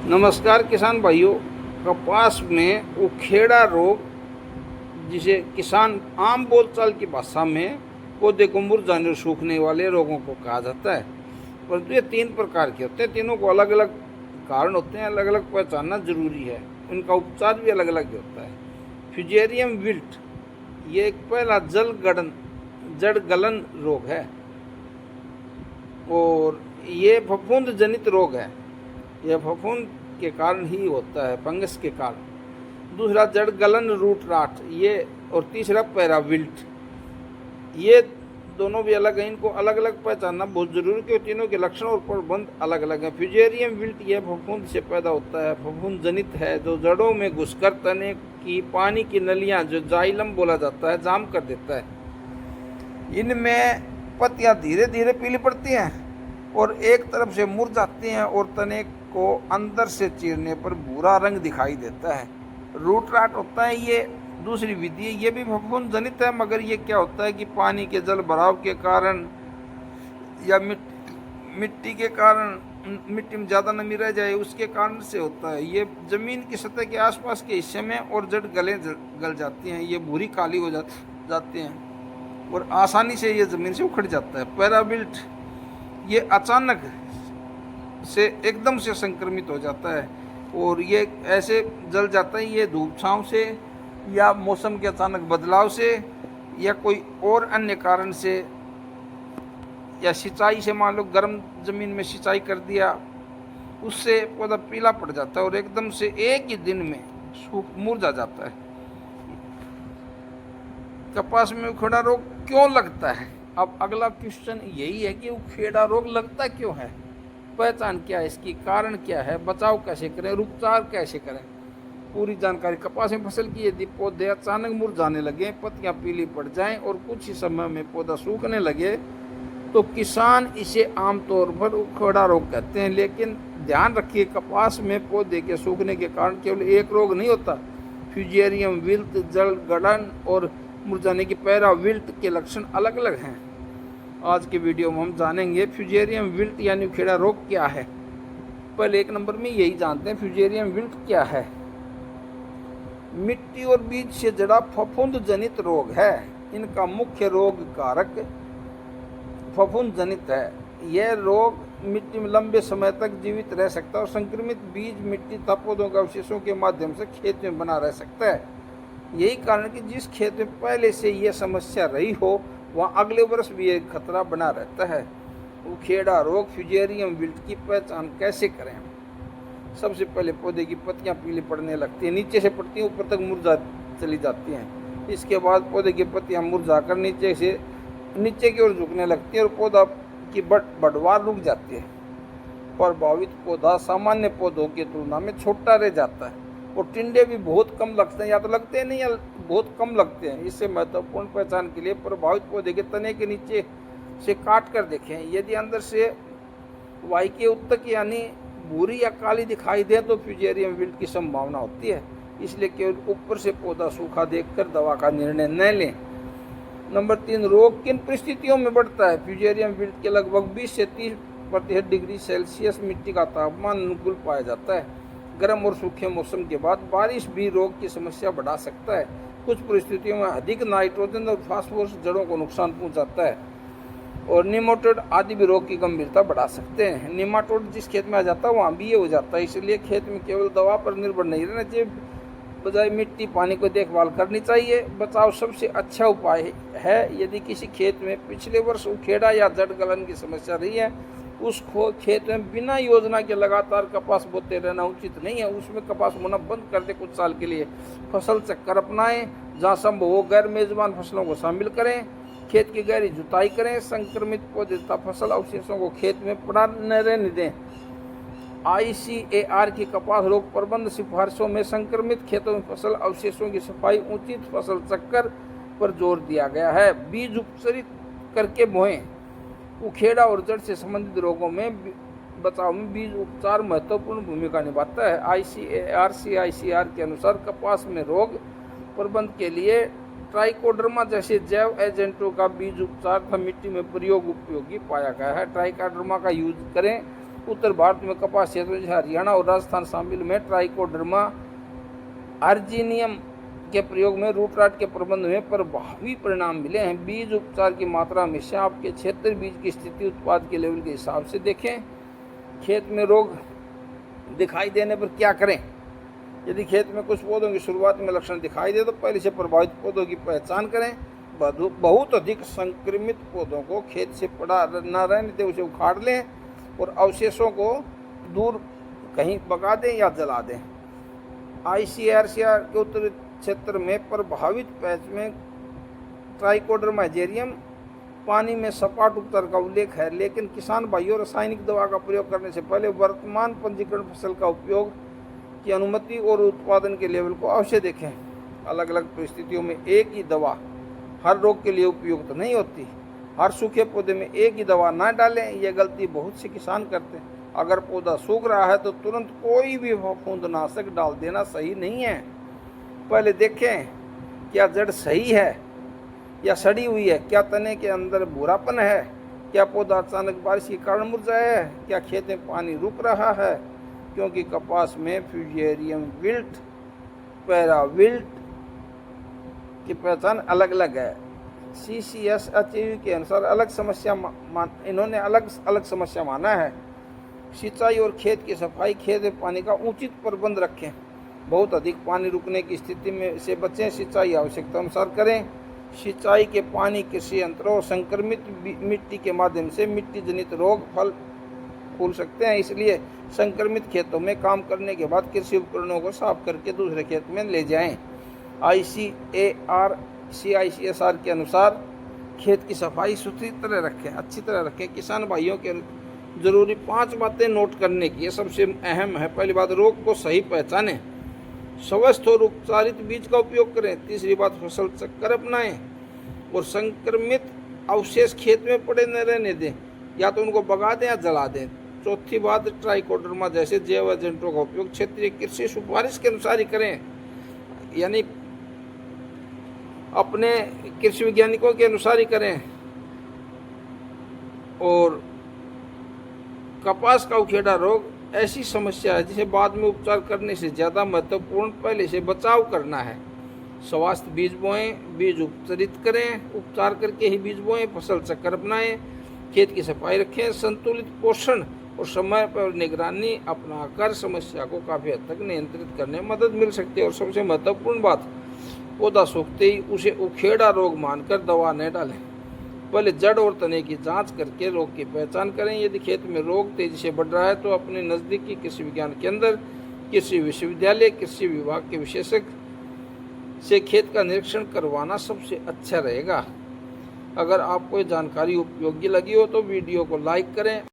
नमस्कार किसान भाइयों। कपास में उखेड़ा रोग, जिसे किसान आम बोलचाल की भाषा में पौधे को मुरझाने और सूखने वाले रोगों को कहा जाता है। परंतु ये 3 प्रकार के होते हैं। तीनों को अलग अलग कारण होते हैं, अलग अलग पहचानना जरूरी है। इनका उपचार भी अलग अलग होता है। फ्यूजेरियम विल्ट ये एक पहला जड़ गलन रोग है और ये फफूंद जनित रोग है। यह फफूंद के कारण ही होता है, फंगस के कारण। दूसरा जड़ गलन रूट राट ये, और तीसरा पैराविल्ट। ये दोनों भी अलग हैं। इनको अलग अलग पहचानना बहुत जरूरी है क्योंकि तीनों के लक्षण और प्रबंध अलग अलग हैं। फ्यूजेरियम विल्ट यह फफूंद से पैदा होता है, फफूंद जनित है, जो जड़ों में घुसकर तने की पानी की नलियां, जो जाइलम बोला जाता है, जाम कर देता है। इनमें पत्तियां धीरे धीरे पीली पड़ती हैं और एक तरफ से मुरझाती हैं और तने को अंदर से चीरने पर भूरा रंग दिखाई देता है। रूट राट होता है ये दूसरी विधि है। ये भी फफूंद जनित है, मगर ये क्या होता है कि पानी के जल भराव के कारण या मिट्टी के कारण, मिट्टी में ज़्यादा नमी रह जाए उसके कारण से होता है। ये ज़मीन की सतह के आसपास के हिस्से में और जड़ गल जाती हैं। ये भूरी काली हो जाती हैं और आसानी से ये ज़मीन से उखड़ जाता है। पैराविल्ट ये अचानक से एकदम से संक्रमित हो जाता है और ये ऐसे जल जाता है। ये धूप छांव से या मौसम के अचानक बदलाव से या कोई और अन्य कारण से या सिंचाई से, मान लो गर्म ज़मीन में सिंचाई कर दिया, उससे पौधा पीला पड़ जाता है और एकदम से एक ही दिन में सूख मुरझा जाता है। कपास में उखेड़ा रोग क्यों लगता है? अब अगला क्वेश्चन यही है कि उखेड़ा रोग लगता क्यों है, पहचान क्या है इसकी, कारण क्या है, बचाव कैसे करें, उपचार कैसे करें, पूरी जानकारी। कपास में फसल की यदि पौधे अचानक मुरझाने लगे, पत्तियां पीली पड़ जाएं और कुछ ही समय में पौधा सूखने लगे तो किसान इसे आमतौर पर उखेड़ा रोग कहते हैं। लेकिन ध्यान रखिए, कपास में पौधे के सूखने के कारण केवल एक रोग नहीं होता। फ्यूजेरियम विल्ट, जड़ गलन और मुरझाने की पैराविल्ट के लक्षण अलग अलग हैं। आज के वीडियो में हम जानेंगे फ्यूजेरियम विल्ट यानी उखेड़ा रोग क्या है। पहले 1 नंबर में यही जानते हैं फ्यूजेरियम विल्ट क्या है। मिट्टी और बीज से जड़ा फफूंद जनित रोग है। इनका मुख्य रोग कारक फफूंद जनित है। यह रोग मिट्टी में लंबे समय तक जीवित रह सकता है और संक्रमित बीज, मिट्टी तथा पौधों के अवशेषों के माध्यम से खेत में बना रह सकता है। यही कारण कि जिस खेत में पहले से यह समस्या रही हो वहाँ अगले वर्ष भी यह खतरा बना रहता है। उखेड़ा रोग फ्यूजेरियम विल्ट की पहचान कैसे करें? सबसे पहले पौधे की पत्तियां पीली पड़ने लगती हैं, नीचे से पड़ती हैं ऊपर तक मुरझा चली जाती हैं। इसके बाद पौधे की पत्तियां मुरझाकर नीचे की ओर झुकने लगती है और पौधा की बढ़वार रुक जाती है। प्रभावित पौधा सामान्य पौधों की तुलना में छोटा रह जाता है और टिंडे भी बहुत कम लगते हैं, या तो लगते हैं नहीं या बहुत कम लगते हैं। इससे महत्वपूर्ण पहचान के लिए प्रभावित पौधे के तने के नीचे से काट कर देखें। यदि अंदर से वाई के उत्तक यानी भूरी या काली दिखाई दे तो फ्यूजेरियम विल्ट की संभावना होती है। इसलिए केवल ऊपर से पौधा सूखा देखकर दवा का निर्णय न लें। नंबर 3, रोग किन परिस्थितियों में बढ़ता है? फ्यूजेरियम विल्ट के लगभग 20 से 30% डिग्री सेल्सियस मिट्टी का तापमान अनुकूल पाया जाता है। गर्म और सूखे मौसम के बाद बारिश भी रोग की समस्या बढ़ा सकता है। कुछ परिस्थितियों में अधिक नाइट्रोजन और फास्फोरस जड़ों को नुकसान पहुंचाता है और निमाटोड आदि भी रोग की गंभीरता बढ़ा सकते हैं। निमाटोड जिस खेत में आ जाता है वहाँ भी ये हो जाता है। इसलिए खेत में केवल दवा पर निर्भर नहीं रहना चाहिए, बजाय मिट्टी पानी को देखभाल करनी चाहिए। बचाव सबसे अच्छा उपाय है। यदि किसी खेत में पिछले वर्ष उखेड़ा या जड़ गलन की समस्या रही है, उस खेत में बिना योजना के लगातार कपास बोते रहना उचित नहीं है। उसमें कपास बोना बंद कर दे कुछ साल के लिए। फसल चक्कर अपनाएं, जहाँ संभव हो गैर मेजबान फसलों को शामिल करें। खेत की गहरी जुताई करें। संक्रमित पौधे तथा फसल अवशेषों को खेत में पड़ा न रहने दें। ICAR की कपास रोग प्रबंध सिफारिशों में संक्रमित खेतों में फसल अवशेषों की सफाई, उचित फसल चक्कर पर जोर दिया गया है। बीज उपचारित करके बोएं। उखेड़ा और जड़ से संबंधित रोगों में बचाव में बीज उपचार महत्वपूर्ण भूमिका निभाता है। CICAR के अनुसार कपास में रोग प्रबंध के लिए ट्राइकोडर्मा जैसे जैव एजेंटों का बीज उपचार तथा मिट्टी में प्रयोग उपयोगी पाया गया है। ट्राइकोडर्मा का यूज करें उत्तर भारत में कपास क्षेत्र जैसे हरियाणा और राजस्थान शामिल में ट्राइकोडर्मा अर्जिनियम के प्रयोग में रूट राट के प्रबंध में प्रभावी परिणाम मिले हैं। बीज उपचार की मात्रा हमेशा आपके क्षेत्र बीज की स्थिति उत्पाद के लेवल के हिसाब से देखें। खेत में रोग दिखाई देने पर क्या करें? यदि खेत में कुछ पौधों की शुरुआत में लक्षण दिखाई दे तो पहले से प्रभावित पौधों की पहचान करें। बहुत अधिक संक्रमित पौधों को खेत से पड़ा न रहने दें, उसे उखाड़ लें और अवशेषों को दूर कहीं बगा दें या जला दें। ICAR के उत्तरी क्षेत्र में प्रभावित पैच में ट्राइकोडर्मा एजेरियम पानी में सपाट उपचार का उल्लेख है, लेकिन किसान भाइयों रासायनिक दवा का प्रयोग करने से पहले वर्तमान पंजीकरण फसल का उपयोग की अनुमति और उत्पादन के लेवल को अवश्य देखें। अलग अलग परिस्थितियों में एक ही दवा हर रोग के लिए उपयुक्त नहीं होती। हर सूखे पौधे में एक ही दवा ना डालें, यह गलती बहुत से किसान करते हैं। अगर पौधा सूख रहा है तो तुरंत कोई भी फफूंदनाशक डाल देना सही नहीं है। पहले देखें क्या जड़ सही है या सड़ी हुई है, क्या तने के अंदर भूरापन है, क्या पौधा अचानक बारिश के कारण मुरझाया है, क्या खेत में पानी रुक रहा है, क्योंकि कपास में फ्यूजेरियम विल्ट, पैरा विल्ट की पहचान अलग अलग है। CCSHEV के अनुसार इन्होंने अलग अलग समस्या माना है। सिंचाई और खेत की सफाई, खेत में पानी का उचित प्रबंध रखें, बहुत अधिक पानी रुकने की स्थिति में से बचें, सिंचाई आवश्यकता अनुसार करें। सिंचाई के पानी कृषि यंत्रों और संक्रमित मिट्टी के माध्यम से मिट्टी जनित रोग फल फूल सकते हैं, इसलिए संक्रमित खेतों में काम करने के बाद कृषि उपकरणों को साफ करके दूसरे खेत में ले जाएं। ICAR के अनुसार खेत की सफाई सुथरी तरह रखें, अच्छी तरह रखें। किसान भाइयों के जरूरी 5 बातें नोट करने की, ये सबसे अहम है। पहली बात, रोग को सही पहचानें, स्वस्थ और उपचारित बीज का उपयोग करें। तीसरी बात, फसल चक्कर अपनाएं और संक्रमित अवशेष खेत में पड़े न रहने दें, या तो उनको बगा दें या जला दें। चौथी बात, ट्राइकोडर्मा जैसे जैव एजेंटों का उपयोग क्षेत्रीय कृषि सिफारिश के अनुसार ही करें, यानी अपने कृषि वैज्ञानिकों के अनुसार ही करें। और कपास का उखेड़ा रोग ऐसी समस्या है जिसे बाद में उपचार करने से ज़्यादा महत्वपूर्ण पहले से बचाव करना है। स्वास्थ्य बीज बोएं, बीज उपचारित करें, उपचार करके ही बीज बोएं, फसल चक्कर अपनाएं, खेत की सफाई रखें, संतुलित पोषण और समय पर निगरानी अपनाकर समस्या को काफ़ी हद तक नियंत्रित करने में मदद मिल सकती है। और सबसे महत्वपूर्ण बात, पौधा सूखते ही उसे उखेड़ा रोग मानकर दवा न डालें, पहले जड़ और तने की जांच करके रोग की पहचान करें। यदि खेत में रोग तेजी से बढ़ रहा है तो अपने नज़दीकी कृषि विज्ञान केंद्र, कृषि विश्वविद्यालय, कृषि विभाग के विशेषज्ञ से खेत का निरीक्षण करवाना सबसे अच्छा रहेगा। अगर आपको ये जानकारी उपयोगी लगी हो तो वीडियो को लाइक करें।